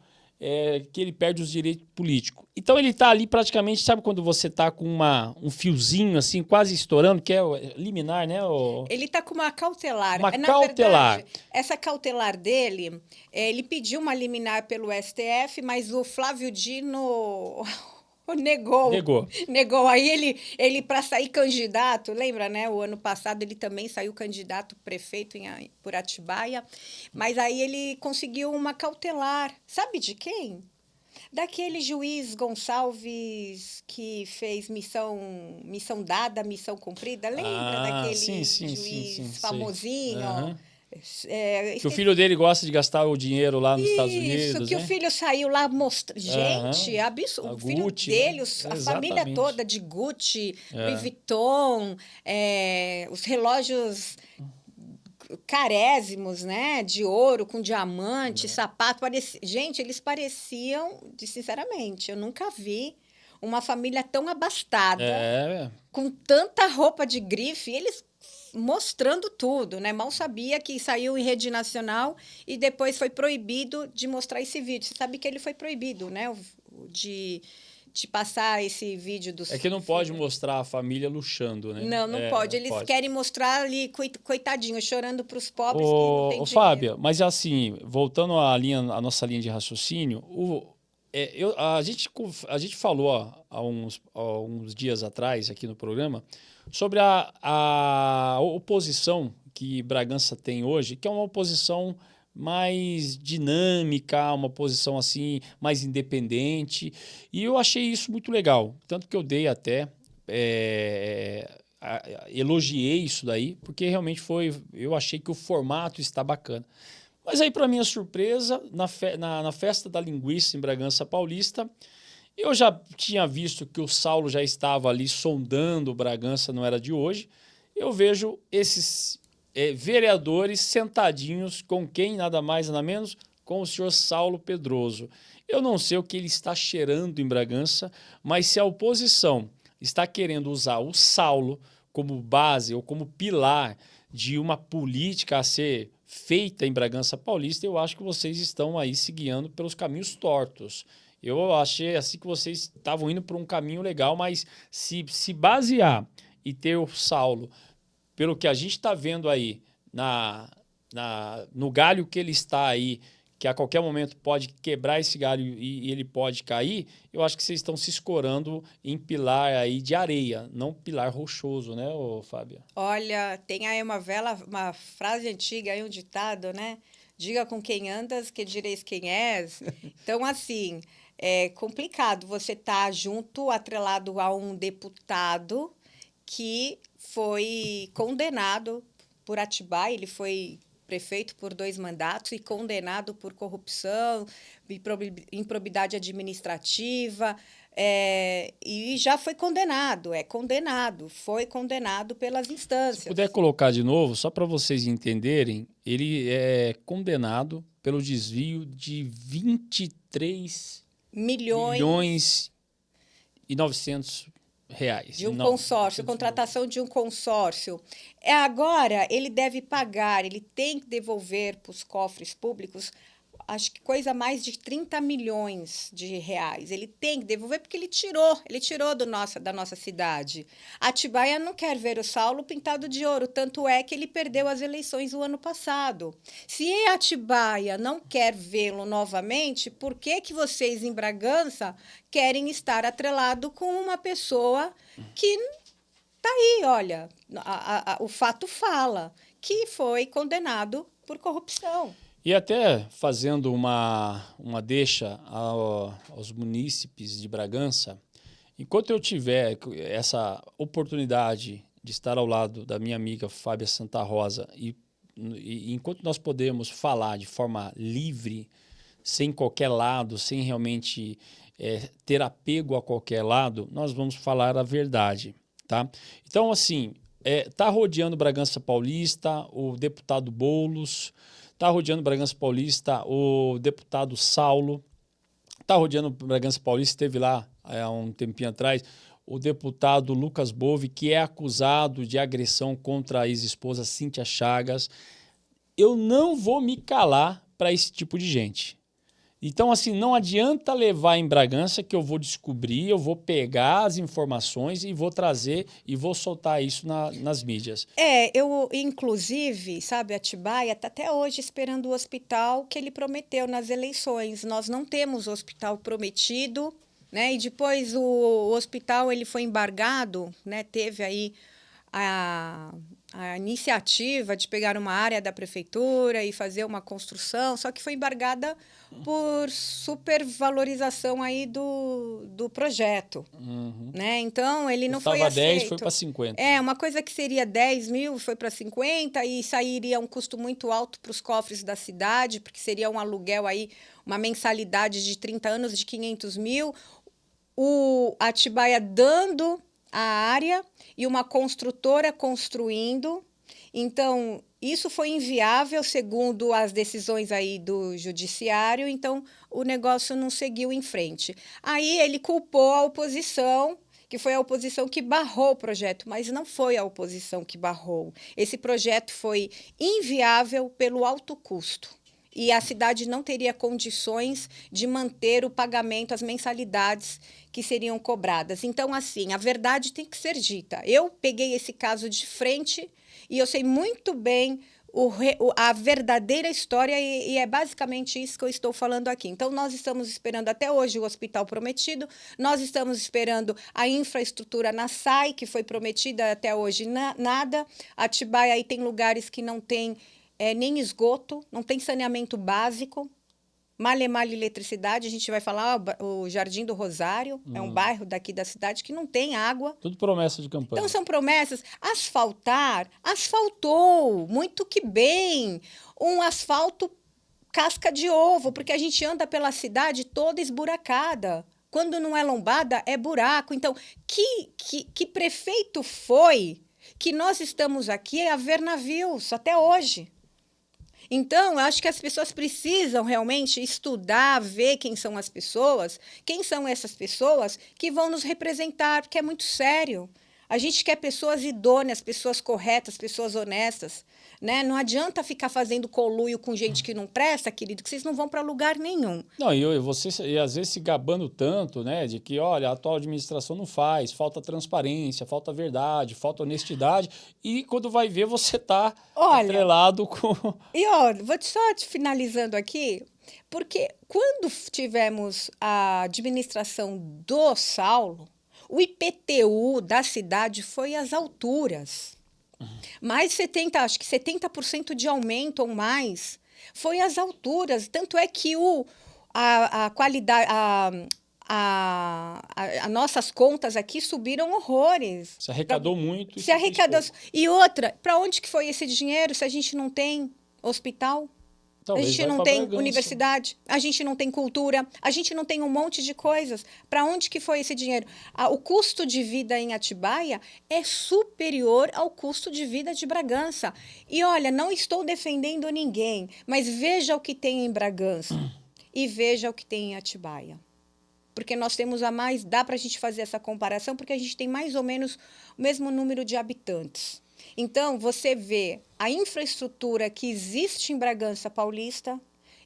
que ele perde os direitos políticos. Então ele está ali praticamente, sabe quando você está com um fiozinho assim, quase estourando, que é liminar, né? Ele está com uma cautelar. Uma cautelar. Verdade, essa cautelar dele, ele pediu uma liminar pelo STF, mas o Flávio Dino negou. Aí ele para sair candidato, lembra, né? O ano passado ele também saiu candidato prefeito por Atibaia, mas aí ele conseguiu uma cautelar. Sabe de quem? Daquele juiz Gonçalves que fez missão dada, missão cumprida. Lembra daquele juiz famosinho? Uhum. Que o filho dele gosta de gastar o dinheiro lá nos Estados Unidos. Isso, que o filho saiu lá mostrando. Gente, absurdo. O filho Gucci, dele, a família toda de Gucci, Louis Vuitton, os relógios carésimos, né? De ouro, com diamante, sapato. Gente, eles pareciam, sinceramente, eu nunca vi uma família tão abastada, com tanta roupa de grife, eles mostrando tudo, né? Mal sabia que saiu em rede nacional e depois foi proibido de mostrar esse vídeo. Você sabe que ele foi proibido, né? De passar esse vídeo dos... É que não pode mostrar a família luxando, né? Não pode. Não Eles pode. querem mostrar ali, coitadinho, chorando para os pobres que não tem dinheiro. Fábia, mas assim, voltando à nossa linha de raciocínio, a gente falou há uns dias atrás aqui no programa sobre a oposição que Bragança tem hoje, que é uma oposição mais dinâmica, uma posição assim mais independente, e eu achei isso muito legal, tanto que eu dei até elogiei isso daí, porque realmente eu achei que o formato está bacana. Mas aí, para minha surpresa, na festa da linguiça em Bragança Paulista, eu já tinha visto que o Saulo já estava ali sondando o Bragança, não era de hoje. Eu vejo esses vereadores sentadinhos com quem, nada mais, nada menos, com o senhor Saulo Pedroso. Eu não sei o que ele está cheirando em Bragança, mas se a oposição está querendo usar o Saulo como base ou como pilar de uma política a ser feita em Bragança Paulista, eu acho que vocês estão aí se guiando pelos caminhos tortos. Eu achei assim que vocês estavam indo por um caminho legal, mas se basear e ter o Saulo, pelo que a gente está vendo aí, no galho que ele está aí, que a qualquer momento pode quebrar esse galho e ele pode cair, eu acho que vocês estão se escorando em pilar aí de areia, não pilar rochoso, né, Fábia? Olha, tem aí uma frase antiga, aí um ditado, né? Diga com quem andas, que direis quem és. Então, assim, é complicado você estar junto, atrelado a um deputado que foi condenado por Atibaia, ele foi prefeito por 2 mandatos e condenado por corrupção, improbidade administrativa, e já foi condenado, foi condenado pelas instâncias. Se puder colocar de novo, só para vocês entenderem, ele é condenado pelo desvio de 23 milhões e 900 reais. De um consórcio, contratação de um consórcio. Agora, ele deve pagar, ele tem que devolver para os cofres públicos, acho que coisa mais de 30 milhões de reais. Ele tem que devolver porque ele tirou da nossa cidade. Atibaia não quer ver o Saulo pintado de ouro, tanto é que ele perdeu as eleições o ano passado. Se Atibaia não quer vê-lo novamente, por que vocês em Bragança querem estar atrelado com uma pessoa que está aí, olha, o fato fala, que foi condenado por corrupção. E até fazendo uma deixa aos munícipes de Bragança, enquanto eu tiver essa oportunidade de estar ao lado da minha amiga Fábia Santa Rosa e enquanto nós podemos falar de forma livre, sem qualquer lado, sem realmente ter apego a qualquer lado, nós vamos falar a verdade, tá? Então, assim, tá rodeando Bragança Paulista o deputado Boulos, está rodeando Bragança Paulista o deputado Saulo, está rodeando Bragança Paulista, esteve lá há um tempinho atrás, o deputado Lucas Bove, que é acusado de agressão contra a ex-esposa Cíntia Chagas. Eu não vou me calar para esse tipo de gente. Então, assim, não adianta levar em Bragança que eu vou descobrir, eu vou pegar as informações e vou trazer e vou soltar isso nas mídias. Eu, inclusive, sabe, Atibaia está até hoje esperando o hospital que ele prometeu nas eleições. Nós não temos o hospital prometido, né? E depois o hospital ele foi embargado, né? Teve aí a iniciativa de pegar uma área da prefeitura e fazer uma construção, só que foi embargada por supervalorização aí do projeto, né? Então, ele não foi aceito. 10, foi para 50. Uma coisa que seria 10 mil foi para 50 e sairia um custo muito alto para os cofres da cidade, porque seria um aluguel aí, uma mensalidade de 30 anos de 500 mil. O Atibaia dando a área e uma construtora construindo. Então, isso foi inviável, segundo as decisões aí do judiciário, então o negócio não seguiu em frente. Aí ele culpou a oposição, que foi a oposição que barrou o projeto, mas não foi a oposição que barrou. Esse projeto foi inviável pelo alto custo. E a cidade não teria condições de manter o pagamento, as mensalidades que seriam cobradas. Então, assim, a verdade tem que ser dita. Eu peguei esse caso de frente e eu sei muito bem a verdadeira história e é basicamente isso que eu estou falando aqui. Então, nós estamos esperando até hoje o hospital prometido, nós estamos esperando a infraestrutura na SAI, que foi prometida até hoje nada. Atibaia aí tem lugares que não tem nem esgoto, não tem saneamento básico, male eletricidade. A gente vai falar o Jardim do Rosário, é um bairro daqui da cidade que não tem água. Tudo promessa de campanha. Então, são promessas. Asfaltar, asfaltou, muito que bem. Um asfalto casca de ovo, porque a gente anda pela cidade toda esburacada. Quando não é lombada, é buraco. Então, que prefeito foi que nós estamos aqui a ver navios até hoje? Então, eu acho que as pessoas precisam realmente estudar, ver quem são as pessoas, quem são essas pessoas que vão nos representar, porque é muito sério. A gente quer pessoas idôneas, pessoas corretas, pessoas honestas, né? Não adianta ficar fazendo conluio com gente que não presta, querido, que vocês não vão para lugar nenhum. Não, e às vezes se gabando tanto, né, de que, olha, a atual administração não faz, falta transparência, falta verdade, falta honestidade, e quando vai ver, você está atrelado com... E, vou só te finalizando aqui, porque quando tivemos a administração do Saulo, o IPTU da cidade foi às alturas. Mais 70% de aumento ou mais. Foi às alturas. Tanto é que a qualidade, as nossas contas aqui subiram horrores. Se arrecadou muito. Se arrecadou. E outra, para onde que foi esse dinheiro se a gente não tem hospital? Talvez a gente não tem universidade, a gente não tem cultura, a gente não tem um monte de coisas. Para onde que foi esse dinheiro? O custo de vida em Atibaia é superior ao custo de vida de Bragança. E olha, não estou defendendo ninguém, mas veja o que tem em Bragança e veja o que tem em Atibaia. Porque nós temos dá para a gente fazer essa comparação, porque a gente tem mais ou menos o mesmo número de habitantes. Então, você vê a infraestrutura que existe em Bragança Paulista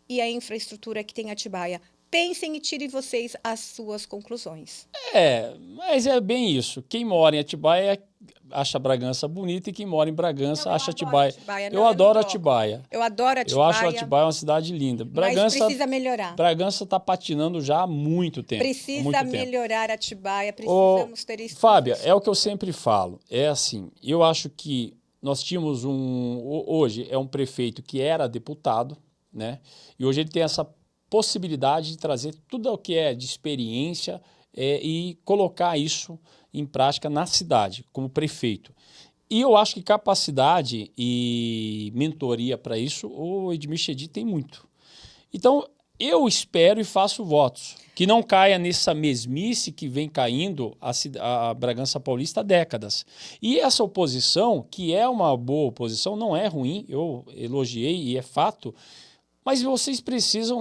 e a infraestrutura que tem em Atibaia. Pensem e tirem vocês as suas conclusões. Mas é bem isso. Quem mora em Atibaia acha Bragança bonita e quem mora em Bragança acha Atibaia. Eu adoro Atibaia. Eu adoro Atibaia. Eu acho Atibaia uma cidade linda. Mas precisa melhorar. Bragança está patinando já há muito tempo. Precisa melhorar Atibaia, precisamos ter isso. Fábia, é o que eu sempre falo. É assim, eu acho que nós tínhamos hoje é um prefeito que era deputado, né? E hoje ele tem essa possibilidade de trazer tudo o que é de experiência e colocar isso em prática na cidade, como prefeito. E eu acho que capacidade e mentoria para isso, o Edmir Chedid tem muito. Então, eu espero e faço votos que não caia nessa mesmice que vem caindo a Bragança Paulista há décadas. E essa oposição, que é uma boa oposição, não é ruim, eu elogiei e é fato, mas vocês precisam,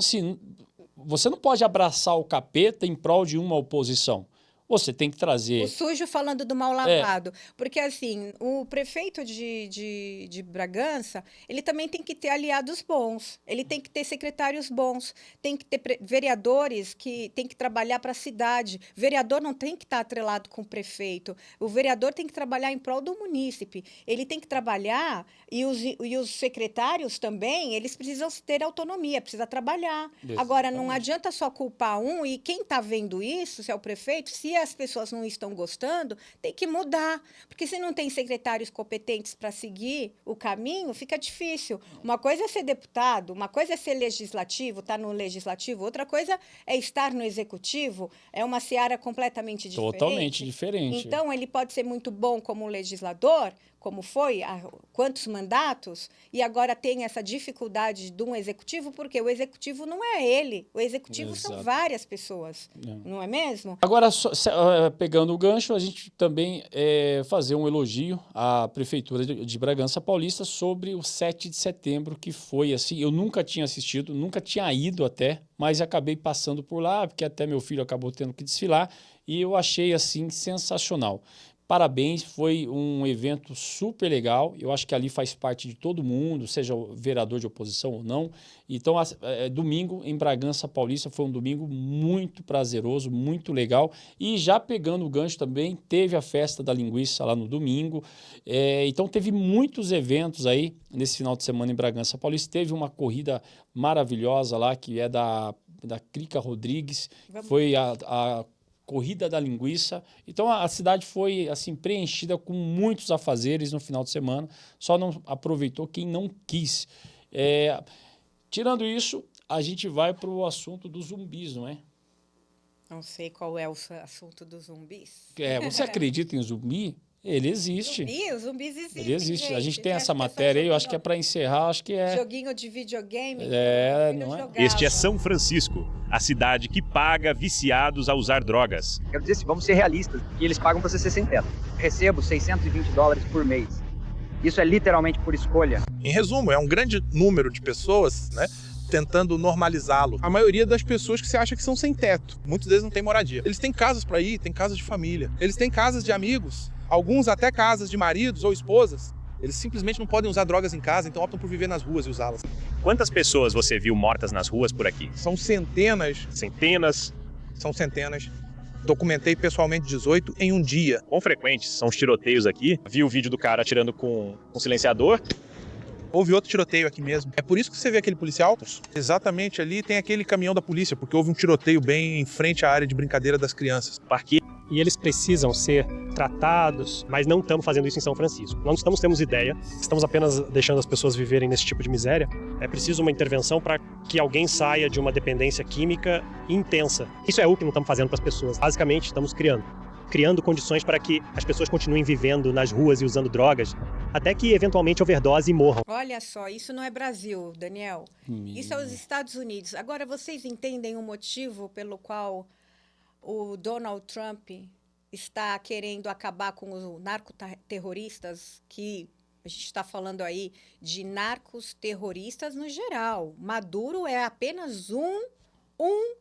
você não pode abraçar o capeta em prol de uma oposição. Você tem que trazer... O sujo falando do mal lavado. Porque, assim, o prefeito de Bragança, ele também tem que ter aliados bons. Ele tem que ter secretários bons. Tem que ter vereadores que tem que trabalhar para a cidade. Vereador não tem que estar atrelado com o prefeito. O vereador tem que trabalhar em prol do munícipe. Ele tem que trabalhar e os secretários também, eles precisam ter autonomia, precisa trabalhar. Exatamente. Agora, não adianta só culpar um e quem está vendo isso, se é o prefeito, se as pessoas não estão gostando, tem que mudar. Porque se não tem secretários competentes para seguir o caminho, fica difícil. Uma coisa é ser deputado, uma coisa é ser legislativo, estar no legislativo, outra coisa é estar no executivo, é uma seara completamente diferente. Totalmente diferente. Então, ele pode ser muito bom como legislador, como foi, quantos mandatos, e agora tem essa dificuldade de um executivo, porque o executivo não é ele, o executivo são várias pessoas, não é mesmo? Agora, pegando o gancho, a gente também fazer um elogio à Prefeitura de Bragança Paulista sobre o 7 de setembro, que foi assim, eu nunca tinha assistido, nunca tinha ido até, mas acabei passando por lá, porque até meu filho acabou tendo que desfilar, e eu achei assim sensacional. Parabéns, foi um evento super legal. Eu acho que ali faz parte de todo mundo, seja o vereador de oposição ou não. Então, domingo em Bragança Paulista foi um domingo muito prazeroso, muito legal. E já pegando o gancho também, teve a festa da linguiça lá no domingo. Então, teve muitos eventos aí nesse final de semana em Bragança Paulista. Teve uma corrida maravilhosa lá, que é da Crica Rodrigues. Foi a Corrida da Linguiça. Então, a cidade foi assim preenchida com muitos afazeres no final de semana. Só não aproveitou quem não quis. Tirando isso, a gente vai para o assunto dos zumbis, não é? Não sei qual é o assunto dos zumbis. Você acredita em zumbi? Ele existe. Os zumbis existem. Ele existe. Gente. A gente tem essa matéria aí, eu acho que é para encerrar, acho que é... Joguinho de videogame. Não é? Jogava. Este é São Francisco, a cidade que paga viciados a usar drogas. Quero dizer assim, vamos ser realistas, e eles pagam para você ser sem teto. Recebo $620 por mês. Isso é literalmente por escolha. Em resumo, é um grande número de pessoas, né, tentando normalizá-lo. A maioria das pessoas que se acha que são sem teto, muitos deles não têm moradia. Eles têm casas para ir, têm casas de família, eles têm casas de amigos, alguns até casas de maridos ou esposas. Eles simplesmente não podem usar drogas em casa, então optam por viver nas ruas e usá-las. Quantas pessoas você viu mortas nas ruas por aqui? São centenas. Centenas? São centenas. Documentei pessoalmente 18 em um dia. Quão frequentes são os tiroteios aqui? Vi o vídeo do cara atirando com um silenciador. Houve outro tiroteio aqui mesmo. É por isso que você vê aquele policial. Exatamente ali tem aquele caminhão da polícia, porque houve um tiroteio bem em frente à área de brincadeira das crianças. Parque. E eles precisam ser tratados, mas não estamos fazendo isso em São Francisco. Nós não temos ideia, estamos apenas deixando as pessoas viverem nesse tipo de miséria. É preciso uma intervenção para que alguém saia de uma dependência química intensa. Isso é o que não estamos fazendo para as pessoas. Basicamente, estamos criando condições para que as pessoas continuem vivendo nas ruas e usando drogas, até que eventualmente overdose e morram. Olha só, isso não é Brasil, Daniel. Isso é os Estados Unidos. Agora, vocês entendem o motivo pelo qual o Donald Trump está querendo acabar com os narcoterroristas, que a gente está falando aí de narcos terroristas no geral. Maduro é apenas um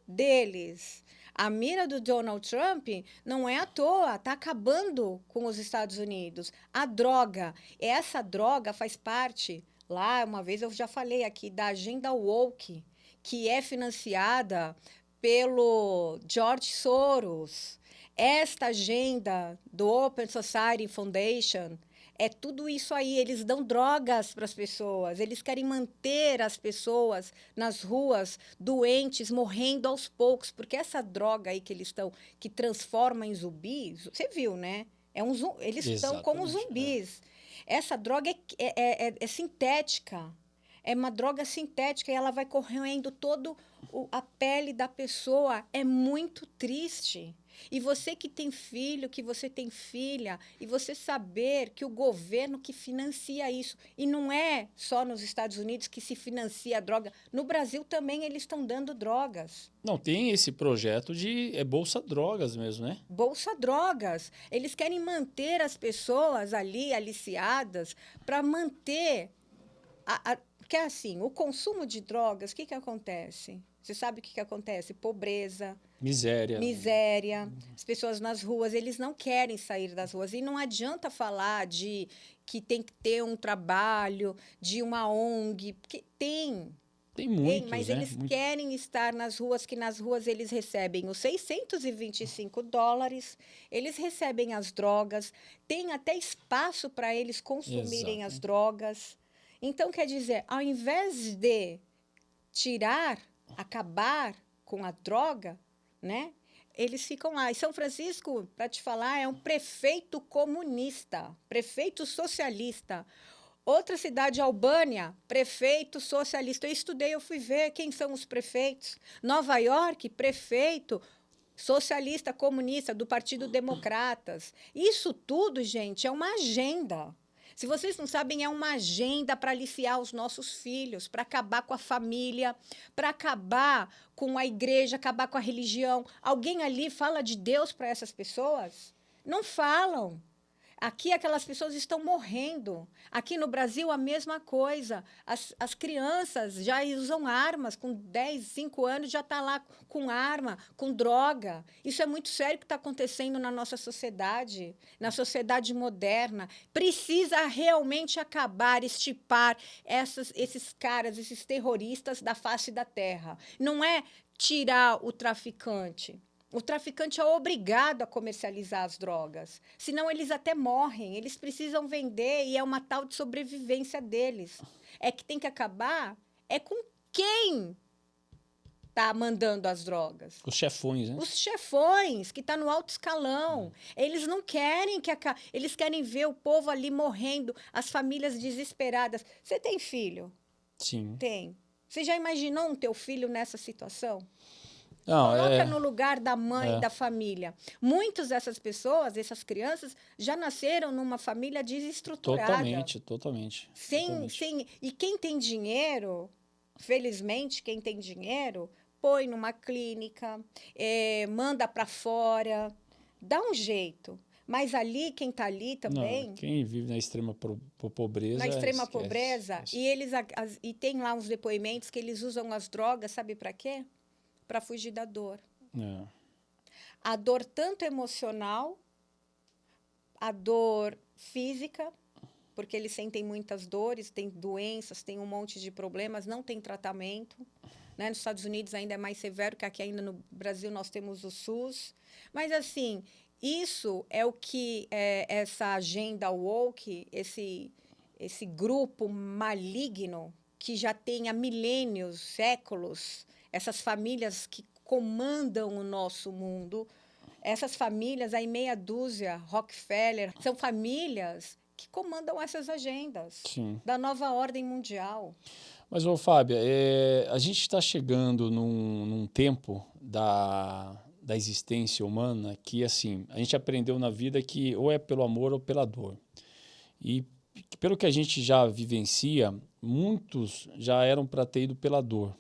deles. A mira do Donald Trump não é à toa, está acabando com os Estados Unidos. A droga, essa droga faz parte, lá uma vez eu já falei aqui, da agenda woke, que é financiada pelo George Soros. Esta agenda do Open Society Foundation é tudo isso aí. Eles dão drogas para as pessoas, eles querem manter as pessoas nas ruas doentes, morrendo aos poucos, porque essa droga aí que eles estão, que transforma em zumbis, você viu, né? Eles estão como zumbis. Essa droga é sintética. É uma droga sintética e ela vai corroendo toda a pele da pessoa. É muito triste. E você que tem filho, que você tem filha, e você saber que o governo que financia isso, e não é só nos Estados Unidos que se financia a droga, no Brasil também eles estão dando drogas. Não, tem esse projeto de Bolsa Drogas mesmo, né? Bolsa Drogas. Eles querem manter as pessoas ali aliciadas para manter porque assim, o consumo de drogas, o que acontece? Você sabe o que acontece? Pobreza. Miséria. As pessoas nas ruas, eles não querem sair das ruas. E não adianta falar de que tem que ter um trabalho, de uma ONG, porque tem. Tem muitos, mas né? eles querem estar nas ruas, que nas ruas eles recebem os $625, eles recebem as drogas, tem até espaço para eles consumirem as drogas. Então, quer dizer, ao invés de acabar com a droga, né? Eles ficam lá. E São Francisco, para te falar, é um prefeito comunista, prefeito socialista. Outra cidade, Albânia, prefeito socialista. Eu estudei, eu fui ver quem são os prefeitos. Nova York, prefeito socialista, comunista, do Partido Democratas. Isso tudo, gente, é uma agenda. Se vocês não sabem, é uma agenda para aliciar os nossos filhos, para acabar com a família, para acabar com a igreja, acabar com a religião. Alguém ali fala de Deus para essas pessoas? Não falam. Aqui, aquelas pessoas estão morrendo. Aqui no Brasil, a mesma coisa. As crianças já usam armas. Com 10, 5 anos, já está lá com arma, com droga. Isso é muito sério que está acontecendo na nossa sociedade, na sociedade moderna. Precisa realmente acabar, extirpar esses caras, esses terroristas da face da terra. Não é tirar o traficante. O traficante é obrigado a comercializar as drogas, senão eles até morrem, eles precisam vender e é uma tal de sobrevivência deles. É que tem que acabar com quem está mandando as drogas. Os chefões, né? Os chefões, que estão no alto escalão. Eles não querem eles querem ver o povo ali morrendo, as famílias desesperadas. Você tem filho? Sim. Tem. Você já imaginou um teu filho nessa situação? Não, Coloca no lugar da mãe, da família. Muitas dessas pessoas, essas crianças, já nasceram numa família desestruturada. Totalmente. E quem tem dinheiro, felizmente, quem tem dinheiro, põe numa clínica, manda para fora, dá um jeito. Mas ali, quem está ali também... Não, quem vive na extrema pobreza... Na extrema pobreza, e tem lá uns depoimentos que eles usam as drogas, sabe para quê? Para fugir da dor. A dor tanto emocional, a dor física, porque eles sentem muitas dores, têm doenças, têm um monte de problemas, não tem tratamento. Né? Nos Estados Unidos ainda é mais severo, que aqui ainda no Brasil nós temos o SUS. Mas, assim, isso é o que essa agenda woke, esse grupo maligno, que já tem há milênios, séculos... Essas famílias que comandam o nosso mundo, essas famílias, aí meia dúzia, Rockefeller, são famílias que comandam essas agendas da nova ordem mundial. Mas, Fábia, a gente está chegando num tempo da existência humana que, assim, a gente aprendeu na vida que ou é pelo amor ou pela dor. E, pelo que a gente já vivencia, muitos já eram para ter ido pela dor.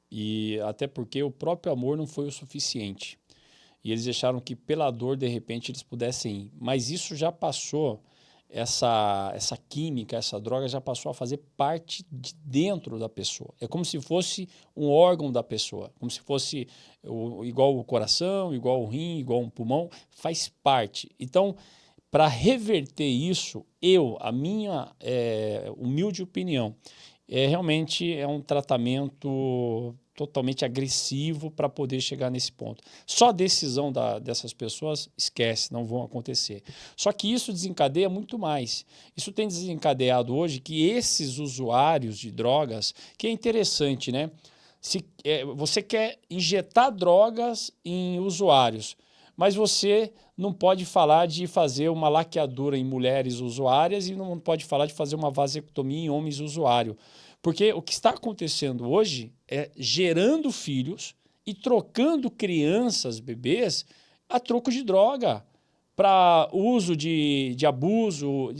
E até porque o próprio amor não foi o suficiente. E eles deixaram que pela dor, de repente, eles pudessem ir. Mas isso já passou, essa química, essa droga já passou a fazer parte de dentro da pessoa. É como se fosse um órgão da pessoa, como se fosse igual o coração, igual o rim, igual um pulmão, faz parte. Então, para reverter isso, a minha humilde opinião, realmente é um tratamento totalmente agressivo para poder chegar nesse ponto. Só a decisão dessas pessoas, esquece, não vão acontecer. Só que isso desencadeia muito mais. Isso tem desencadeado hoje que esses usuários de drogas, que é interessante, né? Você quer injetar drogas em usuários, mas você não pode falar de fazer uma laqueadura em mulheres usuárias e não pode falar de fazer uma vasectomia em homens usuários. Porque o que está acontecendo hoje é gerando filhos e trocando crianças, bebês, a troco de droga, para uso de abuso,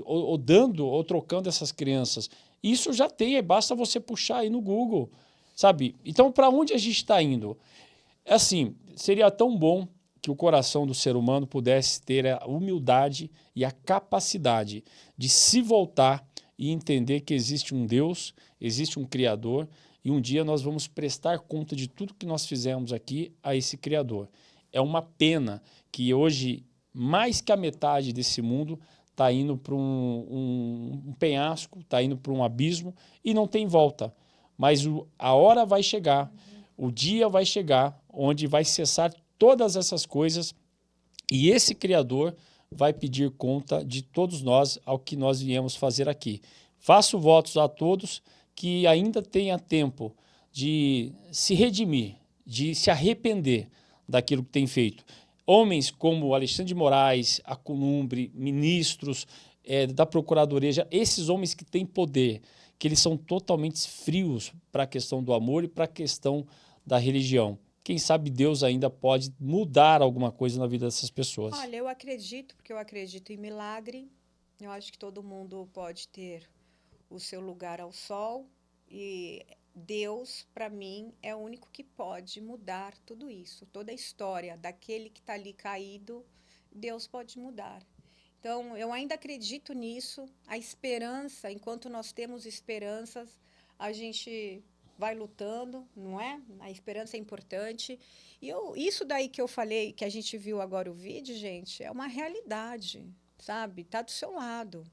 ou dando ou trocando essas crianças. Isso já tem, basta você puxar aí no Google, sabe? Então, para onde a gente está indo? Assim, seria tão bom que o coração do ser humano pudesse ter a humildade e a capacidade de se voltar e entender que existe um Deus, existe um Criador, e um dia nós vamos prestar conta de tudo que nós fizemos aqui a esse Criador. É uma pena que hoje mais que a metade desse mundo está indo para um penhasco, está indo para um abismo e não tem volta. Mas a hora vai chegar, o dia vai chegar, onde vai cessar todas essas coisas e esse Criador vai pedir conta de todos nós ao que nós viemos fazer aqui. Faço votos a todos que ainda tenha tempo de se redimir, de se arrepender daquilo que tem feito. Homens como Alexandre de Moraes, Alcolumbre, ministros da Procuradoria, esses homens que têm poder, que eles são totalmente frios para a questão do amor e para a questão da religião. Quem sabe Deus ainda pode mudar alguma coisa na vida dessas pessoas. Olha, eu acredito, porque eu acredito em milagre, Eu acho que todo mundo pode ter o seu lugar ao sol e Deus, para mim, é o único que pode mudar tudo isso. Toda a história daquele que está ali caído, Deus pode mudar. Então, eu ainda acredito nisso. A esperança, enquanto nós temos esperanças, a gente vai lutando, não é? A esperança é importante. E isso daí que eu falei, que a gente viu agora o vídeo, gente, é uma realidade, sabe? Está do seu lado.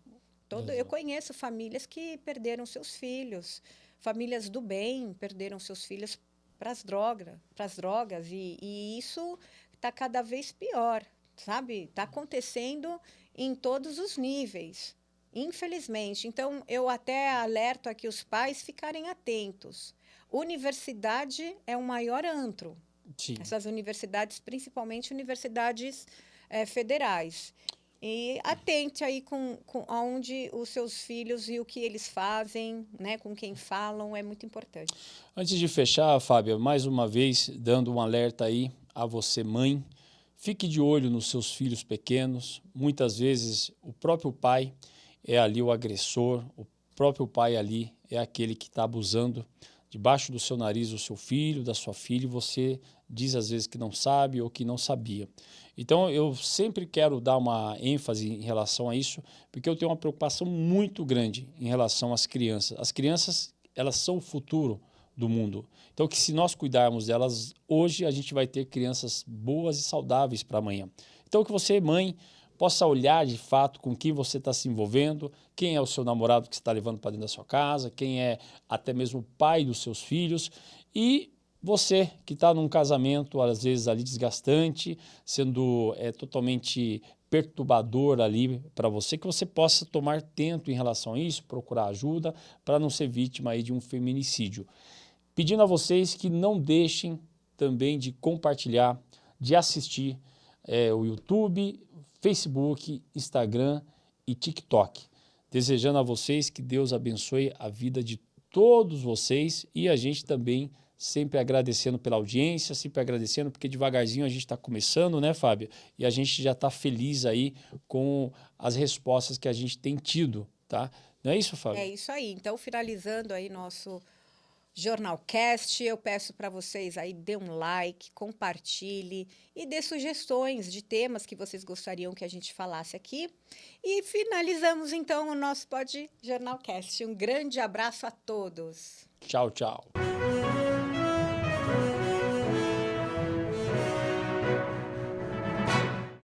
Eu conheço famílias que perderam seus filhos, famílias do bem perderam seus filhos para as drogas, e isso está cada vez pior, sabe? Está acontecendo em todos os níveis, infelizmente. Então, eu até alerto aqui os pais ficarem atentos. Universidade é o maior antro. Sim. Essas universidades, principalmente universidades federais. E atente aí com aonde os seus filhos e o que eles fazem, né, com quem falam, é muito importante. Antes de fechar, Fábia, mais uma vez, dando um alerta aí a você, mãe, fique de olho nos seus filhos pequenos. Muitas vezes o próprio pai é ali o agressor, o próprio pai ali é aquele que está abusando debaixo do seu nariz do seu filho, da sua filha, e você diz às vezes que não sabe ou que não sabia. Então, eu sempre quero dar uma ênfase em relação a isso, porque eu tenho uma preocupação muito grande em relação às crianças. As crianças, elas são o futuro do mundo. Então, que se nós cuidarmos delas hoje, a gente vai ter crianças boas e saudáveis para amanhã. Então, que você, mãe, possa olhar de fato com quem você está se envolvendo, quem é o seu namorado que você está levando para dentro da sua casa, quem é até mesmo o pai dos seus filhos, e você que está num casamento, às vezes ali desgastante, sendo totalmente perturbador ali para você, que você possa tomar atento em relação a isso, procurar ajuda para não ser vítima aí de um feminicídio. Pedindo a vocês que não deixem também de compartilhar, de assistir o YouTube, Facebook, Instagram e TikTok. Desejando a vocês que Deus abençoe a vida de todos vocês e a gente também sempre agradecendo pela audiência, sempre agradecendo porque devagarzinho a gente está começando, né, Fábio? E a gente já está feliz aí com as respostas que a gente tem tido, tá? Não é isso, Fábio? É isso aí. Então, finalizando aí nosso Jornalcast, eu peço para vocês aí, dê um like, compartilhe e dê sugestões de temas que vocês gostariam que a gente falasse aqui. E finalizamos então o nosso Jornalcast. Um grande abraço a todos. Tchau, tchau.